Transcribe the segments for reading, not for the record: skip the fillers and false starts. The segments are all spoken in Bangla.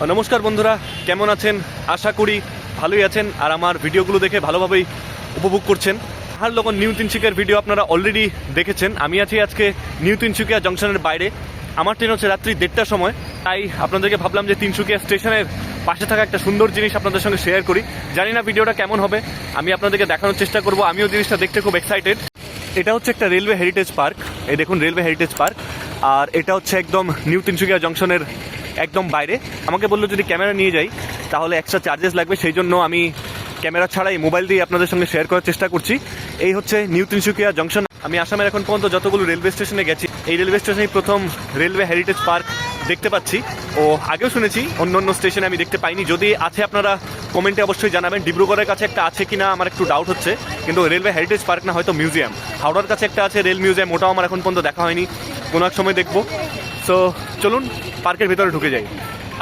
নমস্কার বন্ধুরা, কেমন আছেন? আশা করি ভালোই আছেন আর আমার ভিডিওগুলো দেখে ভালোভাবেই উপভোগ করছেন। আর লোক নিউ তিনসুকিয়ার ভিডিও আপনারা অলরেডি দেখেছেন। আমি আছি আজকে নিউ তিনসুকিয়া জংশনের বাইরে। আমার ট্রেন হচ্ছে রাত্রি 1:30টার সময়, তাই আপনাদেরকে ভাবলাম যে তিনসুকিয়া স্টেশনের পাশে থাকা একটা সুন্দর জিনিস আপনাদের সঙ্গে শেয়ার করি। জানি না ভিডিওটা কেমন হবে, আমি আপনাদেরকে দেখানোর চেষ্টা করব। আমিও জিনিসটা দেখতে খুব এক্সাইটেড। এটা হচ্ছে একটা রেলওয়ে হেরিটেজ পার্ক। এই দেখুন, রেলওয়ে হেরিটেজ পার্ক। আর এটা হচ্ছে একদম নিউ তিনসুকিয়া জংশনের একদম বাইরে। আমাকে বললো যদি ক্যামেরা নিয়ে যাই তাহলে এক্সট্রা চার্জেস লাগবে, সেই জন্য আমি ক্যামেরা ছাড়াই মোবাইল দিয়ে আপনাদের সঙ্গে শেয়ার করার চেষ্টা করছি। এই হচ্ছে নিউ তিনসুকিয়া জংশন। আমি আসামের এখন পর্যন্ত যতগুলো রেলওয়ে স্টেশনে গেছি, এই রেলওয়ে স্টেশনেই প্রথম রেলওয়ে হেরিটেজ পার্ক দেখতে পাচ্ছি। ও আগেও শুনেছি, অন্য অন্য স্টেশনে আমি দেখতে পাইনি। যদি আছে আপনারা কমেন্টে অবশ্যই জানাবেন। ডিব্রুগড়ের কাছে একটা আছে কিনা আমার একটু ডাউট হচ্ছে, কিন্তু রেলওয়ে হেরিটেজ পার্ক না, হয়তো মিউজিয়াম। হাওড়ার কাছে একটা আছে রেল মিউজিয়াম, ওটাও আমার এখন পর্যন্ত দেখা হয়নি, কোনো এক সময় দেখবো। সো চলুন পার্কের ভিতরে ঢুকে যাই।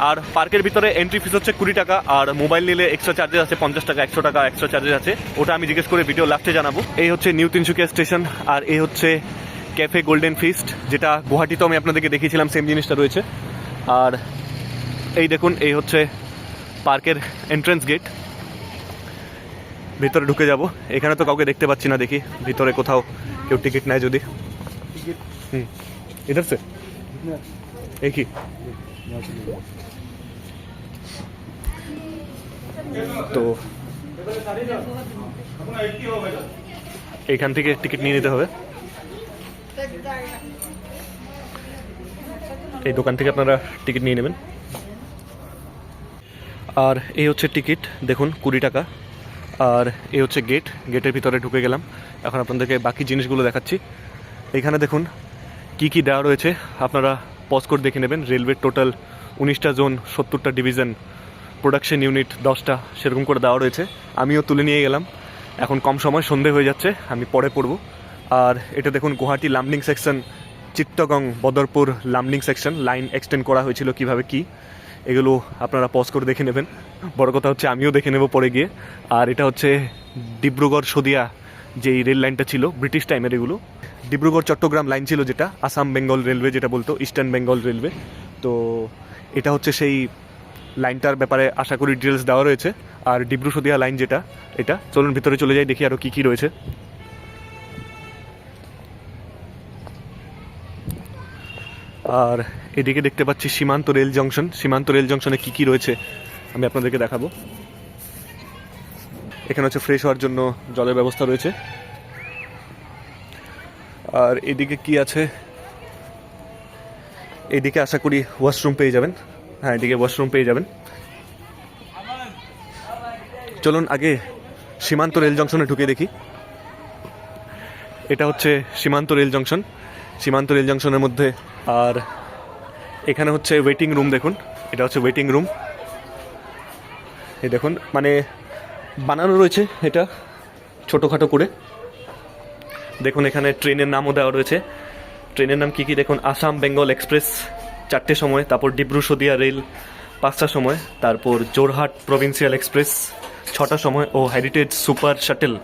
আর পার্কের ভিতরে এন্ট্রি ফিস হচ্ছে 20 টাকা, আর মোবাইল নিলে এক্সট্রা চার্জেস আছে 50 টাকা, 100 টাকা এক্সট্রা চার্জেস আছে। ওটা আমি জিজ্ঞেস করে ভিডিও লাস্টে জানাবো। এই হচ্ছে নিউ তিনসুকিয়া স্টেশন, আর এই হচ্ছে ক্যাফে গোল্ডেন ফিস্ট, যেটা গুয়াহাটিতেও আমি আপনাদেরকে দেখিয়েছিলাম, সেম জিনিসটা রয়েছে। আর এই দেখুন, এই হচ্ছে পার্কের এন্ট্রেন্স গেট। ভিতরে ঢুকে যাব। এখানে তো কাউকে দেখতে পাচ্ছি না, দেখি ভিতরে কোথাও কেউ টিকিট নেয় যদি। इधर से एक ही তো এইখান থেকে টিকিট নিয়ে নিতে হবে। এই দোকান থেকে আপনারা টিকিট নিয়ে নেবেন। আর এই হচ্ছে টিকিট, দেখুন 20 টাকা। আর এই হচ্ছে গেট, গেটের ভিতরে ঢুকে গেলাম। এখন আপনাদেরকে বাকি জিনিসগুলো দেখাচ্ছি। এইখানে দেখুন কি কি দেওয়া রয়েছে, আপনারা পজ করে দেখে নেবেন। রেলওয়ে টোটাল 19টা জোন, 70টা ডিভিশন, প্রোডাকশন ইউনিট 10টা, সেরকম করে দেওয়া রয়েছে। আমিও তুলে নিয়ে গেলাম। এখন কম সময়, সন্ধে হয়ে যাচ্ছে, আমি পরে পড়ব। আর এটা দেখুন Guwahati Lumding section, Chittagong Badarpur Lumding section, line extend করা হয়েছিল কিভাবে কি, এগুলো আপনারা পজ করে দেখে নেবেন। বড় কথা হচ্ছে আমিও দেখে নেব পরে গিয়ে। আর এটা হচ্ছে ডিব্রুগড় সদিয়া, যেই রেল লাইনটা ছিল ব্রিটিশ টাইমের, এগুলো ডিব্রুগড় চট্টগ্রাম লাইন ছিল, যেটা আসাম বেঙ্গল রেলওয়ে যেটা বলতো, ইস্টার্ন বেঙ্গল রেলওয়ে। তো এটা হচ্ছে সেই লাইনটার ব্যাপারে আশা করি ডিটেলস দেওয়া রয়েছে। আর ডিব্রু সদিয়া লাইন যেটা, এটা। চলুন ভিতরে চলে যাই, দেখি আরও কী কী রয়েছে। আর এদিকে দেখতে পাচ্ছি সীমান্ত রেল জংশন। সীমান্ত রেল জংশনে কী কী রয়েছে আমি আপনাদেরকে দেখাবো। এখানে হচ্ছে ফ্রেশ হওয়ার জন্য জলের ব্যবস্থা রয়েছে। আর এদিকে কি আছে, এদিকে আশা করি ওয়াশরুম পেয়ে যাবেন। হ্যাঁ, এদিকে ওয়াশরুম পেয়ে যাবেন। চলুন আগে সীমান্ত রেল জংশনে ঢুকে দেখি। এটা হচ্ছে সীমান্ত রেল জংশন, সীমান্ত রেল জংশনের মধ্যে। আর এখানে হচ্ছে ওয়েটিং রুম, দেখুন এটা হচ্ছে ওয়েটিং রুম। এই দেখুন, মানে বানানো রয়েছে এটা ছোটোখাটো করে। দেখুন এখানে ট্রেনের নামও দেওয়া রয়েছে। ট্রেনের নাম কী কী দেখুন, আসাম বেঙ্গল এক্সপ্রেস 4টের সময়, তারপর ডিব্রু সদিয়া রেল 5টার সময়, তারপর জোরহাট প্রভিন্সিয়াল এক্সপ্রেস 6টার সময়, ও হেরিটেজ সুপার শাটেল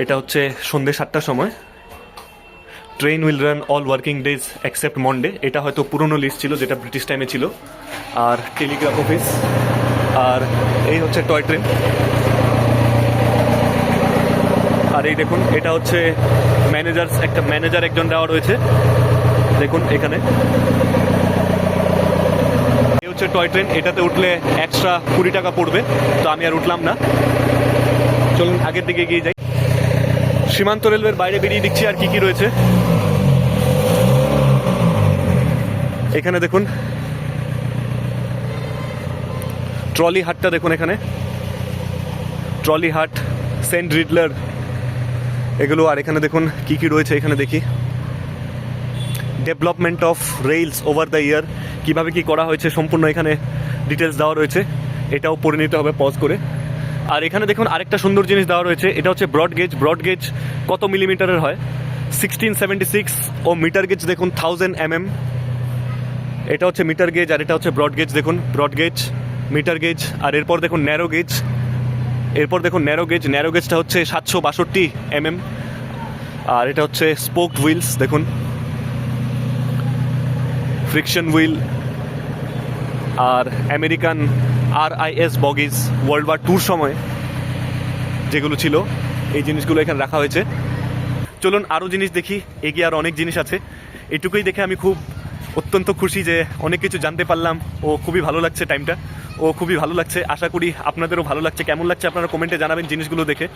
এটা হচ্ছে সন্ধ্যে 7টার সময়। Train will run all working days except Monday, এটা হয়তো পুরনো লিস্ট ছিল যেটা ব্রিটিশ টাইমে ছিল। আর টেলিগ্রাফ অফিস। আর এই হচ্ছে টয় ট্রেন। আর এই দেখুন, এটা হচ্ছে একটা ম্যানেজার একজন দেওয়া রয়েছে, দেখুন এখানে। এই হচ্ছে টয় ট্রেন, এটাতে উঠলে এক্সট্রা 20 টাকা পড়বে, তো আমি আর উঠলাম না। চলুন আগের দিকে এগিয়ে যাই। সীমান্ত রেলওয়ের বাইরে বেরিয়ে দেখছি আর কি কি রয়েছে। এখানে দেখুন ট্রলি হাটটা, দেখুন এখানে ট্রলি হাট, সেন্ট রিডলার এগুলো। আর এখানে দেখুন কি কি রয়েছে, এখানে দেখি development of rails over the year, কীভাবে কী করা হয়েছে সম্পূর্ণ এখানে ডিটেলস দেওয়া রয়েছে। এটাও পড়ে নিতে হবে পজ করে। আর এখানে দেখুন আরেকটা সুন্দর জিনিস দেওয়া রয়েছে, এটা হচ্ছে ব্রড গেজ। ব্রড গেজ কত মিলিমিটারের হয়, 1676, ও মিটার গেজ দেখুন 1000 mm। এটা হচ্ছে মিটার গেজ, আর এটা হচ্ছে ব্রড গেজ। দেখুন ব্রড গেজ, মিটার গেজ। আর এরপর দেখুন ন্যারো গেজ, এরপর দেখুন ন্যারো গেজ। ন্যারো গেজটা হচ্ছে 762 mm। আর এটা হচ্ছে স্পোকড হুইলস, দেখুন ফ্রিকশন হুইল, আর আমেরিকান RIS বগিজ ওয়ার্ল্ড ওয়ার 2 সময় যেগুলো ছিল এই জিনিসগুলো এখানে রাখা হয়েছে। চলুন আরও জিনিস দেখি, এগিয়ে আরও অনেক জিনিস আছে। এটুকুই দেখে আমি খুব অত্যন্ত খুশি যে অনেক কিছু জানতে পারলাম ও খুবই ভালো লাগছে টাইমটা, ও খুবই ভালো লাগছে। আশা করি আপনাদেরও ভালো লাগছে। কেমন লাগছে আপনারা কমেন্টে জানাবেন জিনিসগুলো দেখে।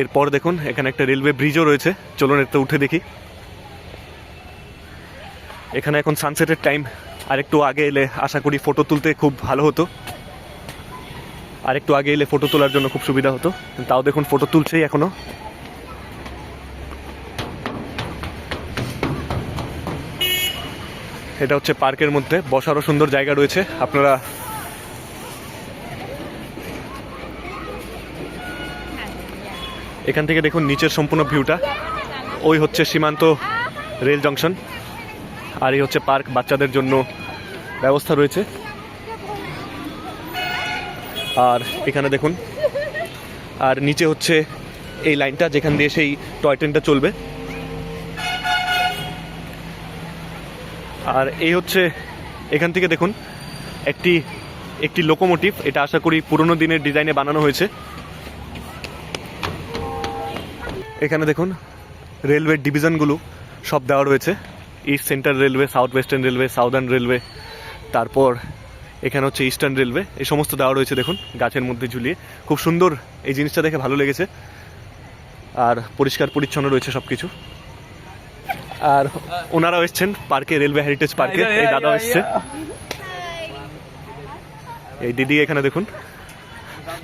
এরপর দেখুন এখানে একটা রেলওয়ে ব্রিজও রয়েছে, চলুন এতে উঠে দেখি। এখানে এখন সানসেটের টাইম, আর একটু আগে এলে আশা করি ফটো তুলতে খুব ভালো হতো। আর একটু আগে এলে ফটো তোলার জন্য খুব সুবিধা হতো, তাও দেখুন ফটো তুলছেই এখনো। এটা হচ্ছে পার্কের মধ্যে বসারও সুন্দর জায়গা রয়েছে। আপনারা এখান থেকে দেখুন নিচের সম্পূর্ণ ভিউটা। ওই হচ্ছে সীমান্ত রেল জংশন, আর এই হচ্ছে পার্ক, বাচ্চাদের জন্য ব্যবস্থা রয়েছে। আর এখানে দেখুন, আর নিচে হচ্ছে এই লাইনটা যেখান দিয়ে সেই টয় ট্রেনটা চলবে। আর এই হচ্ছে এখান থেকে দেখুন একটি লোকোমোটিভ, এটা আশা করি পুরনো দিনের ডিজাইনে বানানো হয়েছে। এখানে দেখুন রেলওয়ে ডিভিশনগুলো সব দেওয়া রয়েছে, east central railway, south western railway, southern railway, তারপর এখানে হচ্ছে ইস্টার্ন রেলওয়ে, এই সমস্ত দেওয়া রয়েছে দেখুন গাছের মধ্যে ঝুলিয়ে। খুব সুন্দর, এই জিনিসটা দেখে ভালো লেগেছে। আর পরিষ্কার পরিচ্ছন্ন রয়েছে সব কিছু। আর ওনারাও এসছেন পার্কে, রেলওয়ে হেরিটেজ পার্কে। এই দাদাও এসছে, এই দিদি এখানে দেখুন,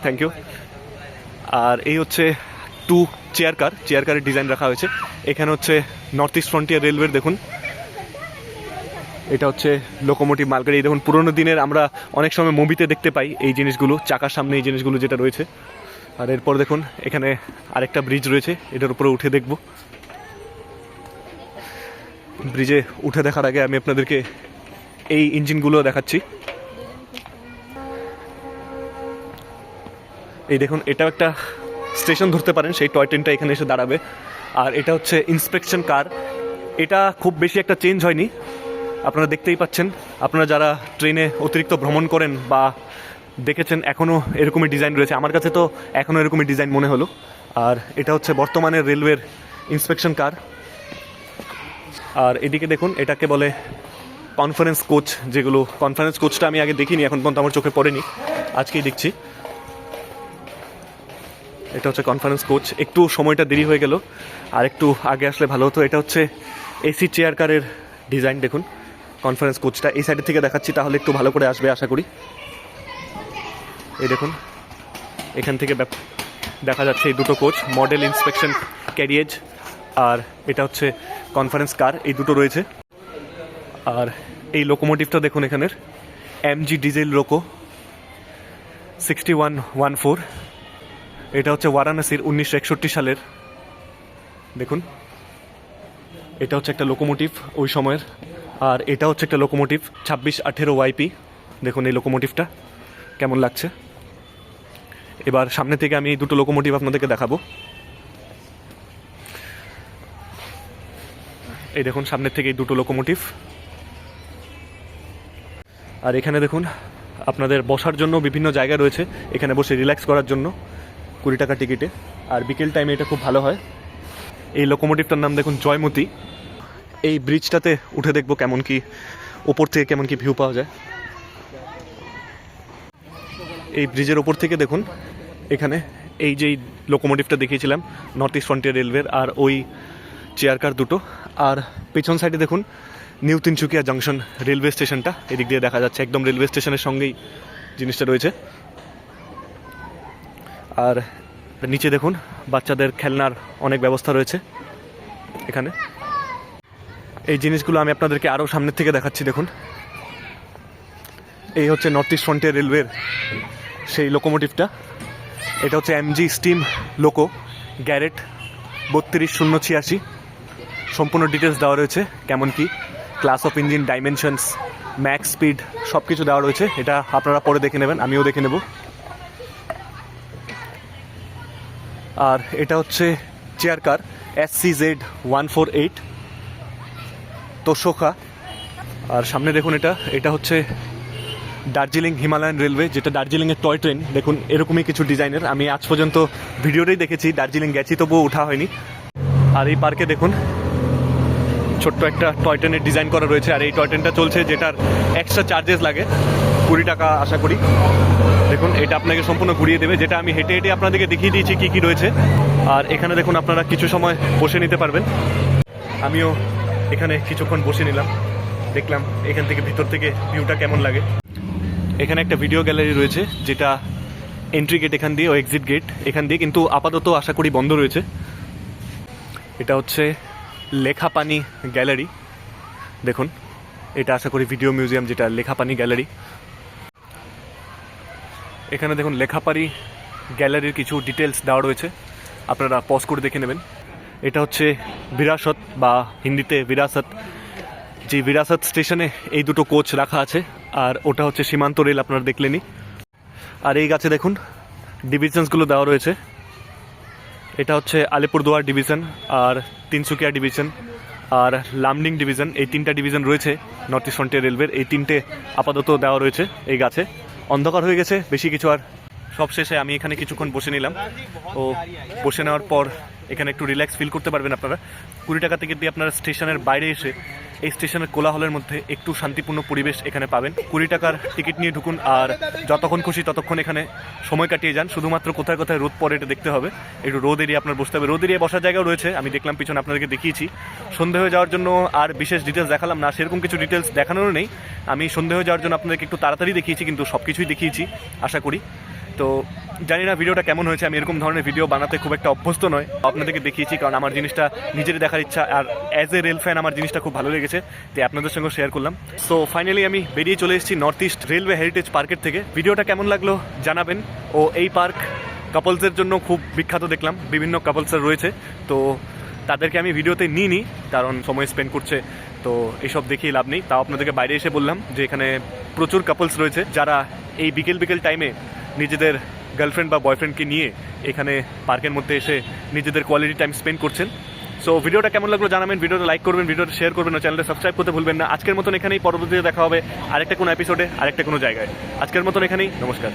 থ্যাংক ইউ। আর এই হচ্ছে 2 চেয়ার কারের ডিজাইন রাখা হয়েছে। এখানে হচ্ছে নর্থ ইস্ট ফ্রন্টিয়ার রেলওয়ের দেখুন, এটা হচ্ছে লোকোমোটিভ মালগাড়ি। এই দেখুন পুরোনো দিনের, আমরা অনেক সময় মুভিতে দেখতে পাই এই জিনিসগুলো, চাকার সামনে এই জিনিসগুলো যেটা রয়েছে। আর এরপর দেখুন এখানে আরেকটা ব্রিজ রয়েছে, এটার উপরে উঠে দেখব। ব্রিজে উঠে দেখার আগে আমি আপনাদেরকে এই ইঞ্জিনগুলো দেখাচ্ছি। এই দেখুন, এটাও একটা স্টেশন ধরতে পারেন, সেই টয় ট্রেনটা এখানে এসে দাঁড়াবে। আর এটা হচ্ছে ইন্সপেকশন কার, এটা খুব বেশি একটা চেঞ্জ হয়নি, আপনারা দেখতেই পাচ্ছেন। আপনারা যারা ট্রেনে অতিরিক্ত ভ্রমণ করেন বা দেখেছেন, এখনও এরকমই ডিজাইন রয়েছে। আমার কাছে তো এখনও এরকমই ডিজাইন মনে হলো। আর এটা হচ্ছে বর্তমানের রেলওয়ের ইন্সপেকশন কার। আর এদিকে দেখুন, এটাকে বলে কনফারেন্স কোচ, যেগুলো কনফারেন্স কোচটা আমি আগে দেখিনি, এখন পর্যন্ত আমার চোখে পড়েনি, আজকেই দেখছি। এটা হচ্ছে কনফারেন্স কোচ। একটু সময়টা দেরি হয়ে গেল, আর একটু আগে আসলে ভালো হতো। এটা হচ্ছে AC চেয়ার কারের ডিজাইন। দেখুন কনফারেন্স কোচটা এই সাইডের থেকে দেখাচ্ছি, তাহলে একটু ভালো করে আসবে আশা করি। এই দেখুন এখান থেকে দেখা যাচ্ছে এই দুটো কোচ, মডেল ইন্সপেকশন ক্যারিয়েজ, আর এটা হচ্ছে কনফারেন্স কার, এই দুটো রয়েছে। আর এই লোকোমোটিভটা দেখুন, এখানের MG ডিজেল লোকো 6114, এটা হচ্ছে বারাণসীর 1961 সালের। দেখুন এটা হচ্ছে একটা লোকোমোটিভ ওই সময়ের। আর এটা হচ্ছে একটা লোকোমোটিভ 2618 YP। দেখুন এই লোকোমোটিভটা কেমন লাগছে। এবার সামনে থেকে আমি এই দুটো লোকোমোটিভ আপনাদেরকে দেখাবো। এই দেখুন সামনের থেকে এই দুটো লোকোমোটিভ। আর এখানে দেখুন আপনাদের বসার জন্য বিভিন্ন জায়গা রয়েছে, এখানে বসে রিল্যাক্স করার জন্য 20 টাকা টিকিটে। আর বিকেল টাইমে এটা খুব ভালো হয়। এই লোকোমোটিভটার নাম দেখুন জয়মতী। এই ব্রিজটাতে উঠে দেখবো কেমন কি, ওপর থেকে কেমন কি ভিউ পাওয়া যায়। এই ব্রিজের ওপর থেকে দেখুন, এখানে এই যেই লোকোমোটিভটা দেখিয়েছিলাম নর্থ ইস্ট ফ্রন্টিয়ার রেলওয়ের, আর ওই চেয়ার কার দুটো। আর পেছন সাইডে দেখুন নিউ তিনসুকিয়া জংশন রেলওয়ে স্টেশনটা এদিক দিয়ে দেখা যাচ্ছে, একদম রেলওয়ে স্টেশনের সঙ্গেই জিনিসটা রয়েছে। আর নিচে দেখুন বাচ্চাদের খেলনার অনেক ব্যবস্থা রয়েছে এখানে। এই জিনিসগুলো আমি আপনাদেরকে আরও সামনের থেকে দেখাচ্ছি। দেখুন এই হচ্ছে নর্থ ইস্ট ফ্রন্টিয়ার রেলওয়ের সেই লোকোমোটিভটা। এটা হচ্ছে MG স্টিম লোকো, গ্যারেট 32086। সম্পূর্ণ ডিটেলস দেওয়া রয়েছে, কেমন কি class of engine, dimensions, max speed সব কিছু দেওয়া রয়েছে। এটা আপনারা পরে দেখে নেবেন, আমিও দেখে নেব। আর এটা হচ্ছে চেয়ার কার SCZ 148 তোশোকা। আর সামনে দেখুন এটা হচ্ছে দার্জিলিং হিমালয়ান রেলওয়ে, যেটা দার্জিলিংয়ের টয় ট্রেন। দেখুন এরকমই কিছু ডিজাইনের, আমি আজ পর্যন্ত ভিডিওতেই দেখেছি, দার্জিলিং গেছি তবুও ওঠা হয়নি। আর এই পার্কে দেখুন ছোট্ট একটা টয় ট্রেনের ডিজাইন করা রয়েছে, আর এই টয় ট্রেনটা চলছে, যেটার এক্সট্রা চার্জেস লাগে 20 টাকা আশা করি। দেখুন এটা আপনাকে সম্পূর্ণ ঘুরিয়ে দেবে, যেটা আমি হেঁটে হেঁটে আপনাদেরকে দেখিয়ে দিয়েছি কী কী রয়েছে। আর এখানে দেখুন আপনারা কিছু সময় বসে নিতে পারবেন। আমিও এখানে কিছুক্ষণ বসে নিলাম, দেখলাম এখান থেকে ভিতর থেকে ভিউটা কেমন লাগে। এখানে একটা ভিডিও গ্যালারি রয়েছে, যেটা এন্ট্রি গেট এখান দিয়ে ও এক্সিট গেট এখান দিয়ে, কিন্তু আপাতত আশা করি বন্ধ রয়েছে। এটা হচ্ছে লেখাপানি গ্যালারি। দেখুন এটা আশা করি ভিডিও মিউজিয়াম, যেটা লেখাপানি গ্যালারি। এখানে দেখুন লেখাপানি গ্যালারির কিছু ডিটেলস দেওয়া রয়েছে, আপনারা পজ করে দেখে নেবেন। এটা হচ্ছে বিরাসত বা হিন্দিতে বিরাসত, যে বিরাসত স্টেশনে এই দুটো কোচ রাখা আছে, আর ওটা হচ্ছে সীমান্ত রেল, আপনারা দেখলেনই। আর এই গাছে দেখুন ডিভিশনসগুলো দেওয়া রয়েছে। এটা হচ্ছে আলিপুরদুয়ার ডিভিশন, আর তিনসুকিয়া ডিভিশন, আর লামডিং ডিভিশন। এই 3টা ডিভিশন রয়েছে নর্থ ইস্ট ফ্রন্টিয়ার রেলওয়ের। এই 3টে আপাতত দেওয়া রয়েছে এই গাছে। অন্ধকার হয়ে গেছে, বেশি কিছু আর। সব শেষে আমি এখানে কিছুক্ষণ বসে নিলাম, ও বসে নেওয়ার পর এখানে একটু রিল্যাক্স ফিল করতে পারবেন আপনারা। 20 টাকা টিকিট দিয়ে আপনারা স্টেশনের বাইরে এসে এই স্টেশনের কোলাহলের মধ্যে একটু শান্তিপূর্ণ পরিবেশ এখানে পাবেন। 20 টাকার টিকিট নিয়ে ঢুকুন, আর যতক্ষণ খুশি ততক্ষণ এখানে সময় কাটিয়ে যান। শুধুমাত্র কোথায় কোথায় রোদ পড়ে এটা দেখতে হবে, একটু রোদ এরিয়া আপনার বসতে হবে। রোদ এরিয়া বসার জায়গাও রয়েছে, আমি দেখলাম পিছনে আপনাদেরকে দেখিয়েছি। সন্ধে হয়ে যাওয়ার জন্য আর বিশেষ ডিটেলস দেখালাম না, সেরকম কিছু ডিটেলস দেখানোর নেই। আমি সন্ধে হয়ে যাওয়ার জন্য আপনাদেরকে একটু তাড়াতাড়ি দেখিয়েছি, কিন্তু সব কিছুই দেখিয়েছি আশা করি। তো জানি না ভিডিওটা কেমন হয়েছে, আমি এরকম ধরনের ভিডিও বানাতে খুব একটা অভ্যস্ত নয়। আপনাদেরকে দেখিয়েছি কারণ আমার জিনিসটা নিজেরই দেখার ইচ্ছা, আর অ্যাজ এ রেল ফ্যান আমার জিনিসটা খুব ভালো লেগেছে, তাই আপনাদের সঙ্গে শেয়ার করলাম। সো ফাইনালি আমি বেরিয়ে চলে এসেছি নর্থ ইস্ট রেলওয়ে হেরিটেজ পার্কের থেকে। ভিডিওটা কেমন লাগলো জানাবেন। ও এই পার্ক কাপলসের জন্য খুব বিখ্যাত, দেখলাম বিভিন্ন কাপলসের রয়েছে, তো তাদেরকে আমি ভিডিওতে নিই কারণ সময় স্পেন্ড করছে, তো এইসব দেখিয়ে লাভ নেই। তাও আপনাদেরকে বাইরে এসে বললাম যে এখানে প্রচুর কাপলস রয়েছে, যারা এই বিকেল টাইমে নিজেদের গার্লফ্রেন্ড বা বয়ফ্রেন্ডকে নিয়ে এখানে পার্কের মধ্যে এসে নিজেদের কোয়ালিটি টাইম স্পেন্ড করছেন। সো ভিডিওটা কেমন লাগলো জানাবেন, ভিডিওটা লাইক করবেন, ভিডিওটা শেয়ার করবেন, ও চ্যানেলটা সাবস্ক্রাইব করতে ভুলবেন না। আজকের মতন এখানেই, পরবর্তীতে দেখা হবে আরেকটা কোনো এপিসোডে, আরেকটা কোনো জায়গায়। আজকের মতন এখানেই, নমস্কার।